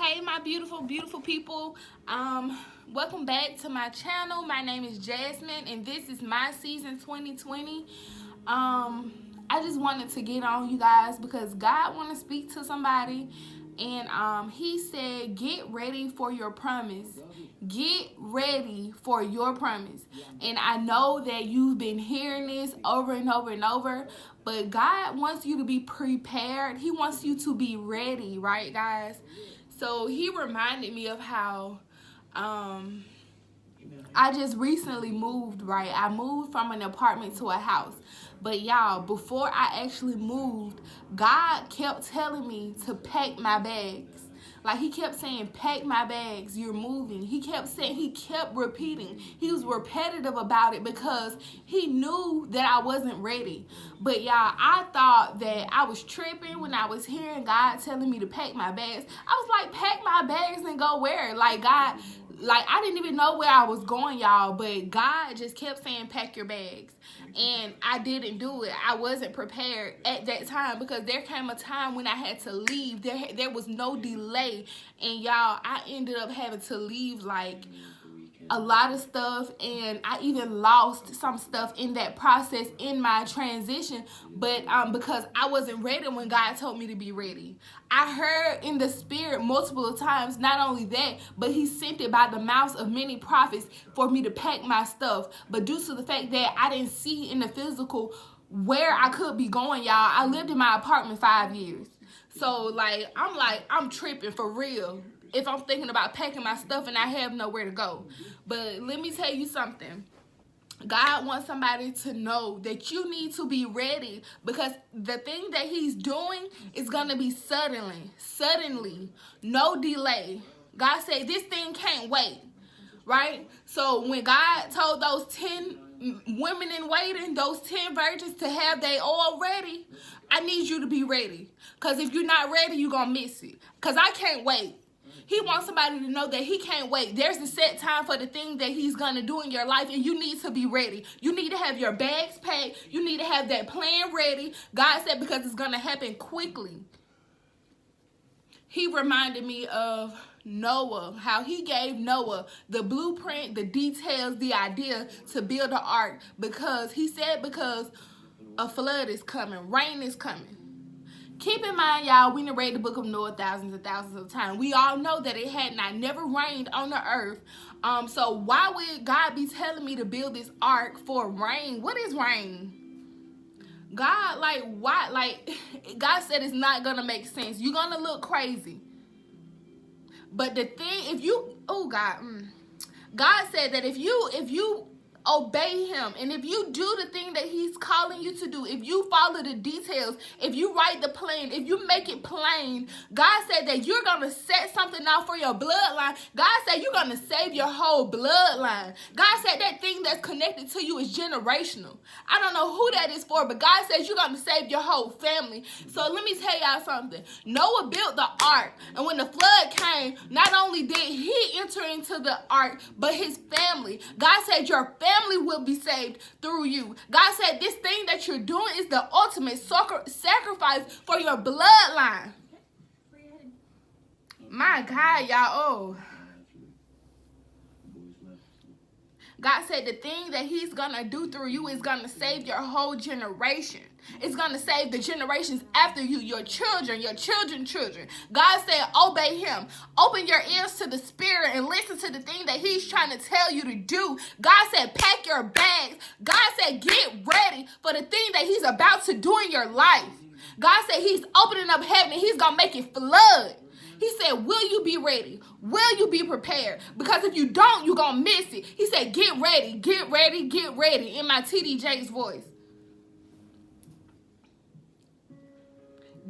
Hey my beautiful people, welcome back to my channel. My name is Jasmine and this is my season 2020. I just wanted to get on you guys because God want to speak to somebody, and he said get ready for your promise. Get ready for your promise. And I know that you've been hearing this over and over and over, but God wants you to be prepared. He wants you to be ready, right guys? So he reminded me of how I just recently moved, right? I moved from an apartment to a house. But y'all, before I actually moved, God kept telling me to pack my bags. Like he kept saying, pack my bags, you're moving. He kept saying, he kept repeating. He was repetitive about it because he knew that I wasn't ready. But y'all, I thought that I was tripping when I was hearing God telling me to pack my bags. I was like, pack my bags and go where? Like God, like I didn't even know where I was going, y'all, but God just kept saying pack your bags, and I didn't do it. I wasn't prepared at that time because there came a time when I had to leave. There was no delay, and y'all, I ended up having to leave like a lot of stuff, and I even lost some stuff in that process in my transition, but because I wasn't ready when God told me to be ready. I heard in the spirit multiple times, not only that, but he sent it by the mouths of many prophets for me to pack my stuff. But due to the fact that I didn't see in the physical where I could be going, y'all, I lived in my apartment 5 years. So I'm tripping for real if I'm thinking about packing my stuff and I have nowhere to go. But let me tell you something. God wants somebody to know that you need to be ready, because the thing that he's doing is going to be suddenly, no delay. God said this thing can't wait, right? So when God told those 10 women in waiting, those 10 virgins, to have their oil ready, I need you to be ready, because if you're not ready, you're going to miss it, because I can't wait. He wants somebody to know that he can't wait. There's a set time for the thing that he's going to do in your life, and you need to be ready. You need to have your bags packed. You need to have that plan ready. God said because it's going to happen quickly. He reminded me of Noah, how he gave Noah the blueprint, the details, the idea to build an ark, because he said because a flood is coming, rain is coming. Keep in mind, y'all, we done read the book of Noah thousands and thousands of times. We all know that it had not never rained on the earth. So why would God be telling me to build this ark for rain? What is rain? God, like, why? Like, God said it's not going to make sense. You're going to look crazy. But the thing, if you, oh God, God said that if you obey him, and if you do the thing that he's calling you to do, if you follow the details, if you write the plan, if you make it plain, God said that you're going to set something out for your bloodline. God said you're going to save your whole bloodline. God said that thing that's connected to you is generational. I don't know who that is for, but God says you're going to save your whole family. So let me tell y'all something. Noah built the ark, and when the flood came, not only did he enter into the ark, but his family. God said your family will be saved through you. God said this thing that you're doing is the ultimate sacrifice for your bloodline. My God, y'all. Oh. God said the thing that he's going to do through you is going to save your whole generation. It's going to save the generations after you, your children, your children's children. God said, obey him. Open your ears to the spirit and listen to the thing that he's trying to tell you to do. God said, pack your bags. God said, get ready for the thing that he's about to do in your life. God said he's opening up heaven and he's going to make it flood. He said, will you be ready? Will you be prepared? Because if you don't, you're going to miss it. He said, get ready, get ready, get ready, in my TD Jakes voice.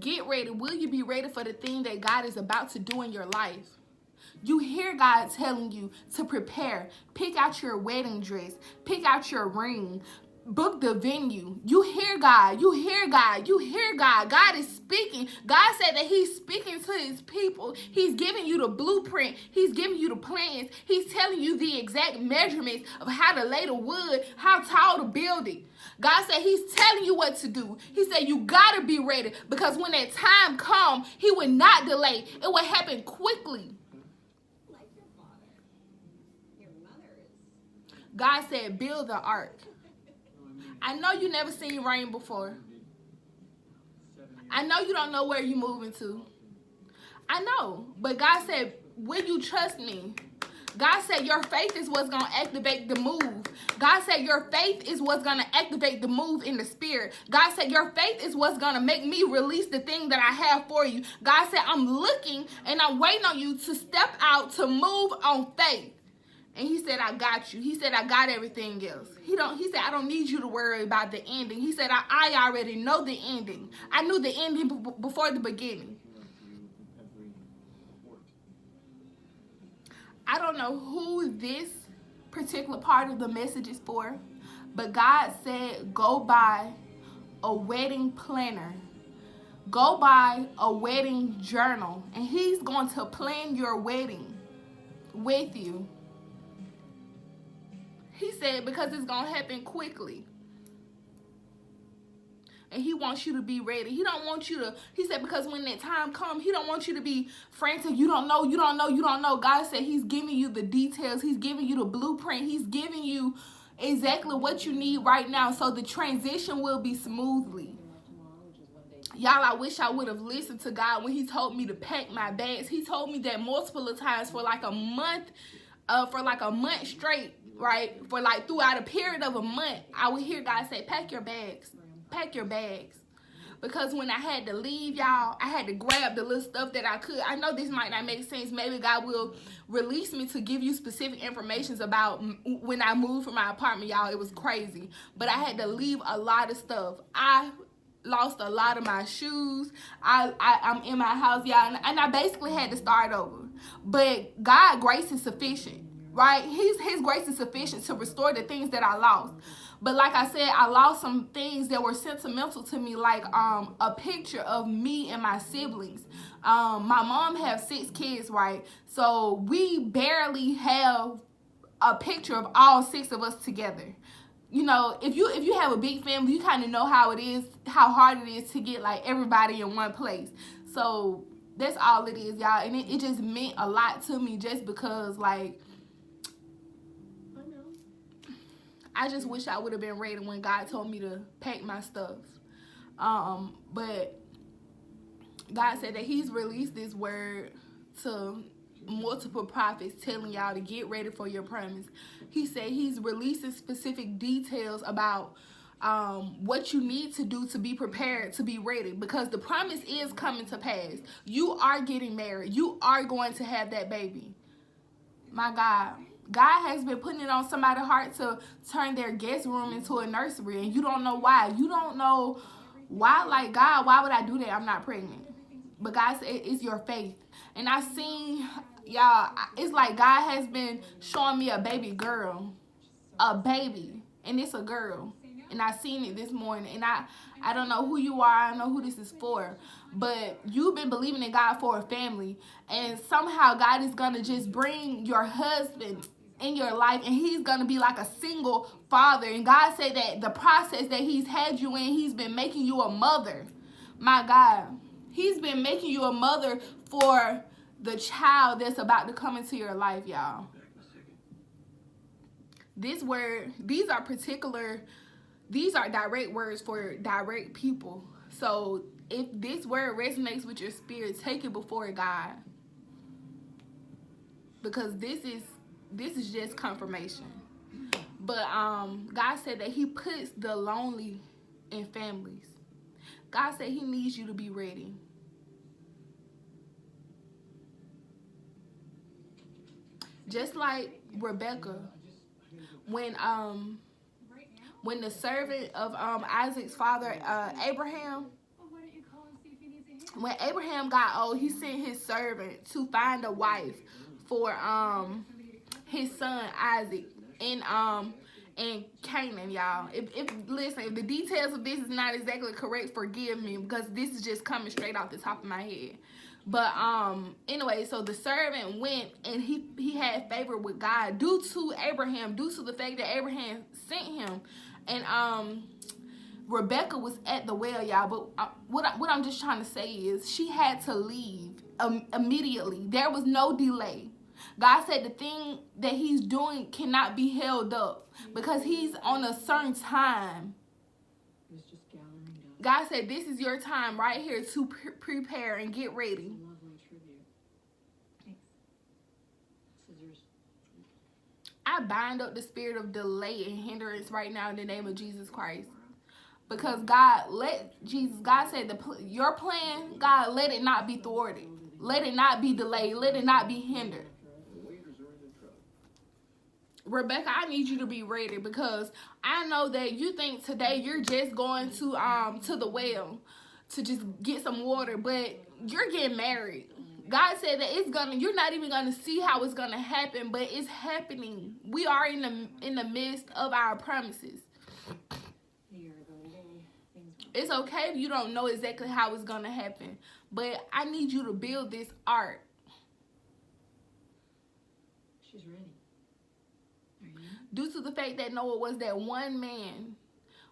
Get ready. Will you be ready for the thing that God is about to do in your life? You hear God telling you to prepare. Pick out your wedding dress. Pick out your ring. Book the venue. You hear God. You hear God. You hear God. God is speaking. God said that he's speaking to his people. He's giving you the blueprint. He's giving you the plans. He's telling you the exact measurements of how to lay the wood, how tall to build it. God said he's telling you what to do. He said you gotta be ready, because when that time comes, he would not delay. It would happen quickly. God said build the ark. I know you never seen rain before. I know you don't know where you're moving to. I know. But God said, will you trust me? God said your faith is what's going to activate the move. God said your faith is what's going to activate the move in the spirit. God said your faith is what's going to make me release the thing that I have for you. God said I'm looking and I'm waiting on you to step out to move on faith. And he said, I got you. He said, I got everything else. He said, I don't need you to worry about the ending. He said, I already know the ending. I knew the ending before the beginning. I don't know who this particular part of the message is for, but God said, go buy a wedding planner. Go buy a wedding journal. And he's going to plan your wedding with you. He said because it's going to happen quickly. And he wants you to be ready. He don't want you to, he said because when that time comes, he don't want you to be frantic. You don't know, you don't know, you don't know. God said he's giving you the details. He's giving you the blueprint. He's giving you exactly what you need right now, so the transition will be smoothly. Y'all, I wish I would have listened to God when he told me to pack my bags. He told me that multiple of times for like a month straight. Right, for like throughout a period of a month, I would hear God say, pack your bags, pack your bags. Because when I had to leave, y'all, I had to grab the little stuff that I could. I know this might not make sense. Maybe God will release me to give you specific information about when I moved from my apartment, y'all. It was crazy. But I had to leave a lot of stuff. I lost a lot of my shoes. I'm in my house, y'all, and I basically had to start over. But God's grace is sufficient. Right? His grace is sufficient to restore the things that I lost. But like I said, I lost some things that were sentimental to me, like a picture of me and my siblings. My mom has 6 kids, right? So we barely have a picture of all 6 of us together. You know, if you have a big family, you kind of know how it is, how hard it is to get like everybody in one place. So that's all it is, y'all. And it just meant a lot to me just because, like, I just wish I would have been ready when God told me to pack my stuff. But God said that he's released this word to multiple prophets telling y'all to get ready for your promise. He said he's releasing specific details about what you need to do to be prepared, to be ready, because the promise is coming to pass. You are getting married. You are going to have that baby. My God. God has been putting it on somebody's heart to turn their guest room into a nursery, and you don't know why. You don't know why, like, God, why would I do that? I'm not pregnant. But God said it's your faith. And I seen, y'all, it's like God has been showing me a baby girl, a baby, and it's a girl. And I seen it this morning, and I don't know who you are, I don't know who this is for, but you've been believing in God for a family, and somehow God is going to just bring your husband in your life, and he's going to be like a single father. And God said that the process that he's had you in, he's been making you a mother. My God, he's been making you a mother for the child that's about to come into your life, y'all. This word, these are direct words for direct people. So if this word resonates with your spirit, take it before God, because this is just confirmation. But God said that he puts the lonely in families. God said he needs you to be ready. Just like Rebecca, when the servant of Isaac's father, Abraham, when Abraham got old, he sent his servant to find a wife for his son Isaac in Canaan, y'all. Listen, if the details of this is not exactly correct, forgive me, because this is just coming straight off the top of my head. But anyway, so the servant went, and he had favor with God due to Abraham, due to the fact that Abraham sent him. And Rebecca was at the well, y'all. But what I'm just trying to say is she had to leave immediately. There was no delay. God said the thing that he's doing cannot be held up because he's on a certain time. God said this is your time right here to prepare and get ready. I bind up the spirit of delay and hindrance right now in the name of Jesus Christ. Because God said your plan, God, let it not be thwarted. Let it not be delayed. Let it not be hindered. Rebecca, I need you to be ready because I know that you think today you're just going to the well to just get some water, but you're getting married. God said that you're not even gonna see how it's gonna happen, but it's happening. We are in the midst of our promises. It's okay if you don't know exactly how it's gonna happen, but I need you to build this art. She's ready. Due to the fact that Noah was that one man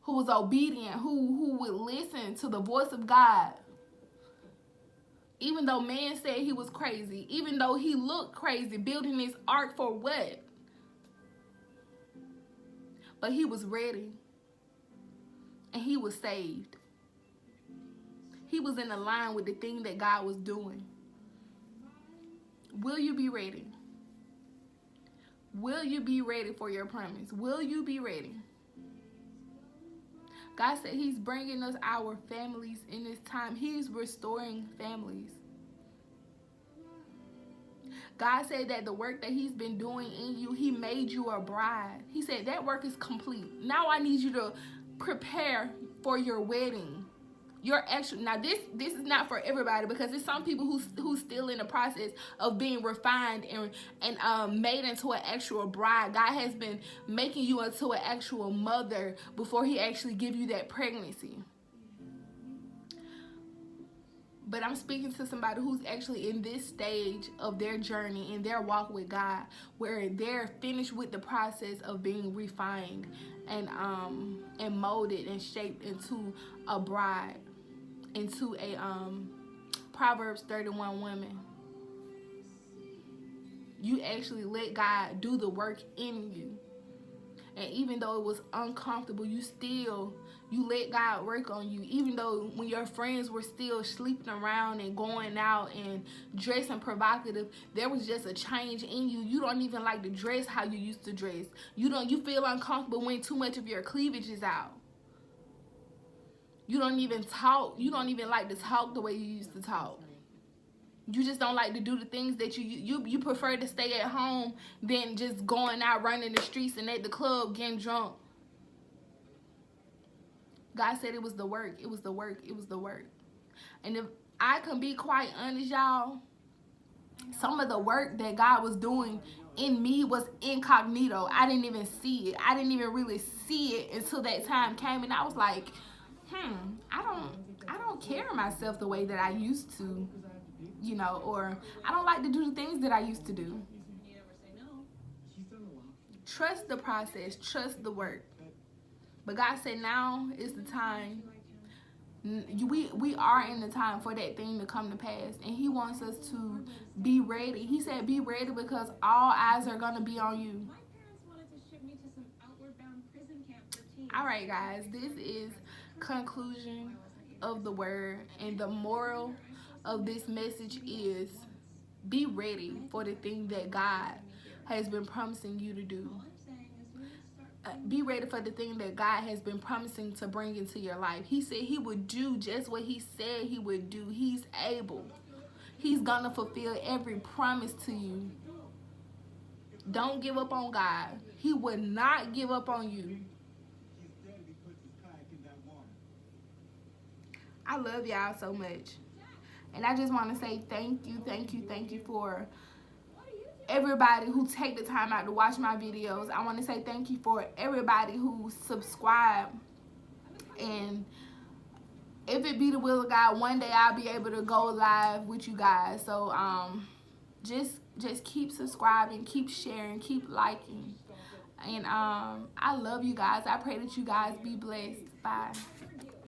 who was obedient, who would listen to the voice of God. Even though man said he was crazy, even though he looked crazy, building this ark for what? But he was ready. And he was saved. He was in line with the thing that God was doing. Will you be ready? Will you be ready for your promise? Will you be ready? God said he's bringing us our families in this time. He's restoring families. God said that the work that he's been doing in you, he made you a bride. He said that work is complete. Now I need you to prepare for your wedding. Now this is not for everybody because there's some people who's still in the process of being refined and made into an actual bride. God has been making you into an actual mother before he actually give you that pregnancy. But I'm speaking to somebody who's actually in this stage of their journey, in their walk with God, where they're finished with the process of being refined and molded and shaped into a bride, into a Proverbs 31 woman. You actually let God do the work in you. And even though it was uncomfortable, you let God work on you. Even though when your friends were still sleeping around and going out and dressing provocative, there was just a change in you. You don't even like to dress how you used to dress. You feel uncomfortable when too much of your cleavage is out. You don't even talk. You don't even like to talk the way you used to talk. You just don't like to do the things that you prefer to stay at home than just going out running the streets and at the club getting drunk. God said it was the work. It was the work. It was the work. And if I can be quite honest, y'all, some of the work that God was doing in me was incognito. I didn't even see it. I didn't even really see it until that time came, and I was like, I don't carry myself the way that I used to. Or I don't like to do the things that I used to do. Trust the process, trust the work. But God said now is the time. We are in the time for that thing to come to pass. And he wants us to be ready. He said be ready because all eyes are going to be on you. Alright guys, this is conclusion of the word. And the moral of this message is be ready for the thing that God has been promising you to do. Be ready for the thing that God has been promising to bring into your life. He said he would do just what he said he would do. He's able. He's gonna fulfill every promise to you. Don't give up on God. He would not give up on you. I love y'all so much. And I just want to say thank you for everybody who take the time out to watch my videos. I want to say thank you for everybody who subscribe. And if it be the will of God, one day I'll be able to go live with you guys. So just keep subscribing, keep sharing, keep liking. And I love you guys. I pray that you guys be blessed. Bye.